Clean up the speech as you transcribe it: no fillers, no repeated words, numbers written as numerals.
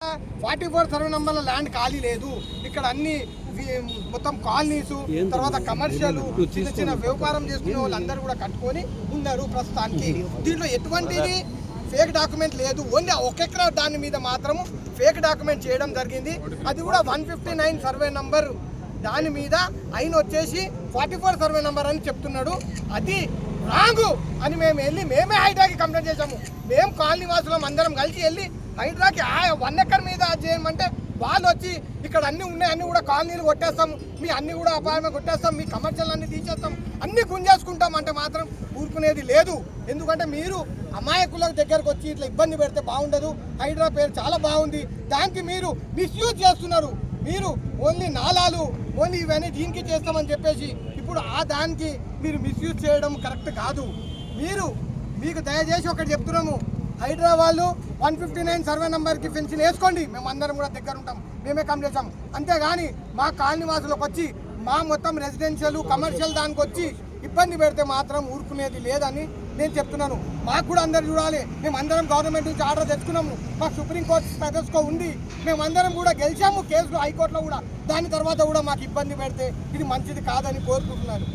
44 survey నంబర్ల land ఖాళీ లేదు. ఇక్కడ అన్ని మొత్తం కాలనీస్, తర్వాత కమర్షియల్, చిన్న చిన్న వ్యాపారం చేసుకునే వాళ్ళందరూ కూడా కట్టుకొని ఉన్నారు ప్రస్తుతానికి. దీంట్లో ఎటువంటిది ఫేక్ డాక్యుమెంట్ లేదు. ఓన్లీ ఒక ఎకరా దాని మీద మాత్రము ఫేక్ డాక్యుమెంట్ చేయడం జరిగింది. అది కూడా 159 సర్వే నంబర్ దాని మీద ఆయన వచ్చేసి 44 సర్వే నంబర్ అని చెప్తున్నాడు. అది రాంగు అని మేమే హైడ్రాకి కంప్లైంట్ చేశాము. మేము కాలనీ వాసులం అందరం కలిసి వెళ్ళి హైడ్రాకి 1 ఎకర్ మీద చేయమంటే వాళ్ళు వచ్చి ఇక్కడ అన్నీ ఉన్నాయి, అన్నీ కూడా కాలనీలు కొట్టేస్తాం, మీ అన్నీ కూడా అపాయమే కొట్టేస్తాం, మీ కమర్షియల్ అన్నీ తీసేస్తాం, అన్నీ గుంజేసుకుంటాం అంటే మాత్రం ఊరుకునేది లేదు. ఎందుకంటే మీరు అమాయకుల దగ్గరకు వచ్చి ఇట్లా ఇబ్బంది పెడితే బాగుండదు. హైడ్రా పేరు చాలా బాగుంది, దానికి మీరు మిస్యూజ్ చేస్తున్నారు. మీరు ఓన్లీ నాలాలు ఓన్లీ ఇవన్నీ దీనికి చేస్తామని చెప్పేసి ఇప్పుడు దానికి మీరు మిస్యూజ్ చేయడం కరెక్ట్ కాదు. మీకు దయచేసి ఒకటి చెప్తున్నాము, హైడ్రా వాళ్ళు 159 సర్వే నెంబర్కి ఫెన్సింగ్ వేసుకోండి, మేము అందరం కూడా దగ్గర ఉంటాం, మేమే కంప్లీట్ చేస్తాం. అంతేగాని మా కాలనీ వాసులకు వచ్చి మా మొత్తం రెసిడెన్షియల్ కమర్షియల్ దానికి వచ్చి ఇబ్బంది పెడితే మాత్రం ఊరుకునేది లేదని నేను చెప్తున్నాను. మాకు కూడా అందరు చూడాలి, మేము అందరం గవర్నమెంట్ నుంచి ఆర్డర్ తెచ్చుకున్నాము, మాకు సుప్రీంకోర్టు స్టేటస్కో ఉంది, మేమందరం కూడా గెలిచాము కేసులు హైకోర్టులో కూడా. దాని తర్వాత కూడా మాకు ఇబ్బంది పెడితే ఇది మంచిది కాదని కోరుకుంటున్నాను.